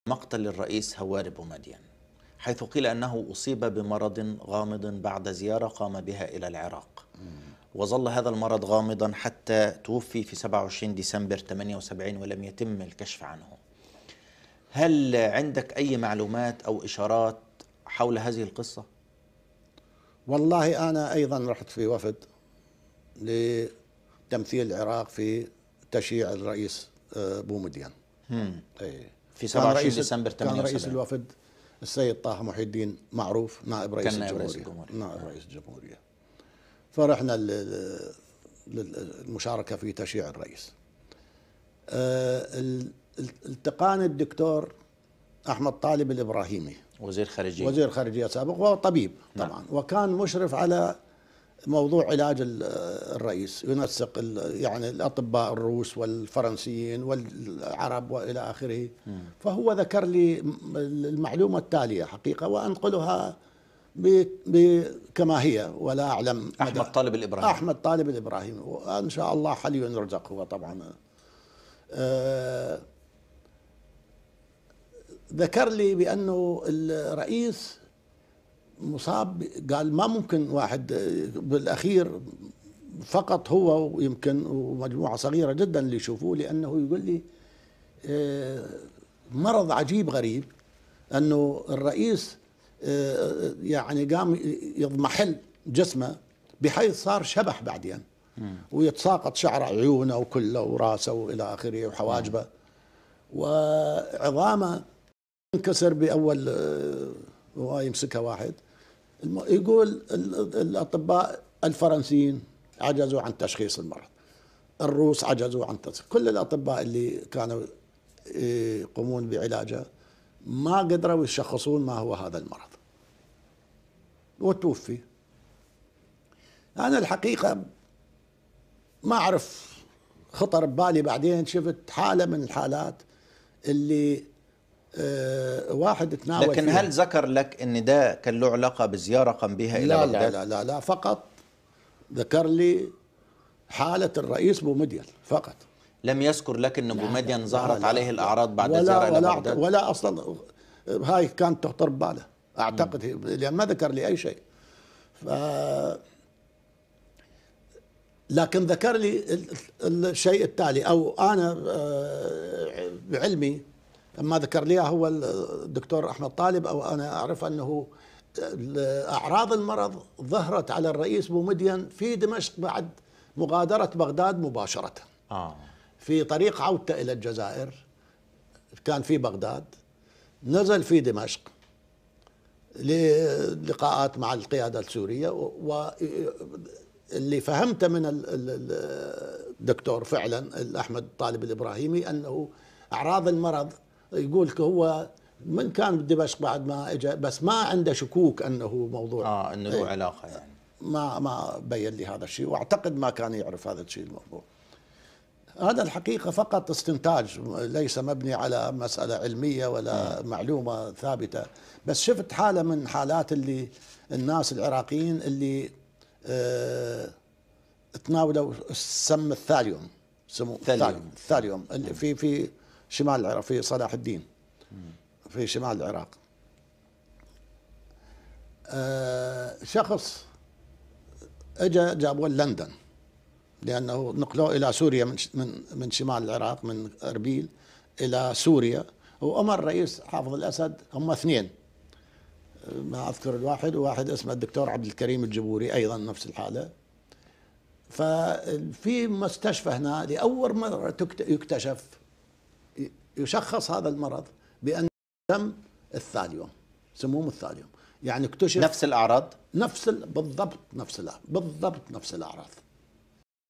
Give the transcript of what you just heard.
مقتل الرئيس هواري بومدين، حيث قيل أنه أصيب بمرض غامض بعد زيارة قام بها إلى العراق، وظل هذا المرض غامضا حتى توفي في 27 ديسمبر 78 ولم يتم الكشف عنه. هل عندك أي معلومات أو إشارات حول هذه القصة؟ والله أنا أيضا رحت في وفد لتمثيل العراق في تشييع الرئيس بومدين. في 27 ديسمبر 78 كان رئيس الوفد السيد طه محي الدين معروف، نائب رئيس الجمهورية. نائب رئيس الجمهورية. فرحنا للمشاركة في تشييع الرئيس. التقاني الدكتور أحمد طالب الإبراهيمي، وزير خارجية سابق، وهو طبيب طبعا. نعم. وكان مشرف على موضوع علاج الرئيس، ينسق يعني الأطباء الروس والفرنسيين والعرب وإلى آخره. فهو ذكر لي المعلومة التالية حقيقة، وأنقلها كما هي ولا أعلم. أحمد طالب الإبراهيمي وإن شاء الله حلي يرزق هو طبعا. ذكر لي بأنه الرئيس مصاب، قال ما ممكن واحد بالأخير فقط هو ويمكن ومجموعة صغيرة جدا اللي يشوفوه، لأنه يقول لي مرض عجيب غريب، أنه الرئيس يعني قام يضمحل جسمه بحيث صار شبح بعدين، ويتساقط شعر عيونه وكله وراسه وإلى آخره وحواجبه، وعظامه انكسر بأول وهو يمسكها واحد. يقول الأطباء الفرنسيين عجزوا عن تشخيص المرض، الروس عجزوا عن تشخيص، كل الأطباء اللي كانوا يقومون بعلاجه ما قدروا يشخصون ما هو هذا المرض، وتوفي. أنا الحقيقة ما أعرف، خطر ببالي بعدين شفت حالة من الحالات اللي واحد تناول لكن فيها. هل ذكر لك ان ده كان له علاقة بزيارة قام بها الى بغداد؟ لا، فقط ذكر لي حالة الرئيس بومدين فقط. لم يذكر لك ان بومدين ظهرت عليه الاعراض بعد الزيارة الى بغداد؟ ولا اصلا هاي كانت تخطر بباله اعتقد، لان ما ذكر لي اي شيء. لكن ذكر لي الشيء التالي، او انا بعلمي ما ذكر لي هو الدكتور أحمد طالب، أو أنا أعرف أنه أعراض المرض ظهرت على الرئيس بومدين في دمشق بعد مغادرة بغداد مباشرة. في طريق عودته إلى الجزائر كان في بغداد، نزل في دمشق للقاءات مع القيادة السورية، واللي فهمته من الدكتور فعلا أحمد طالب الإبراهيمي أنه أعراض المرض يقول هو من كان بدمشق بعد ما اجى، بس ما عنده شكوك انه موضوع انه له علاقه، يعني ما بين لي هذا الشيء، واعتقد ما كان يعرف هذا الشيء الموضوع. هذا الحقيقه فقط استنتاج ليس مبني على مساله علميه ولا معلومه ثابته، بس شفت حاله من حالات اللي الناس العراقيين اللي تناولوا السم الثاليوم، سموه الثاليوم اللي في شمال العراق، في صلاح الدين في شمال العراق. شخص اجى جابوه لندن، لانه نقلوه الى سوريا من شمال العراق، من اربيل الى سوريا. وامر الرئيس حافظ الاسد، هم اثنين ما اذكر الواحد، وواحد اسمه الدكتور عبد الكريم الجبوري ايضا نفس الحاله. ففي مستشفى هنا لاول مره يكتشف يشخص هذا المرض بأن سم الثاليوم، سموم الثاليوم، يعني اكتشف نفس الأعراض، بالضبط نفس الأعراض.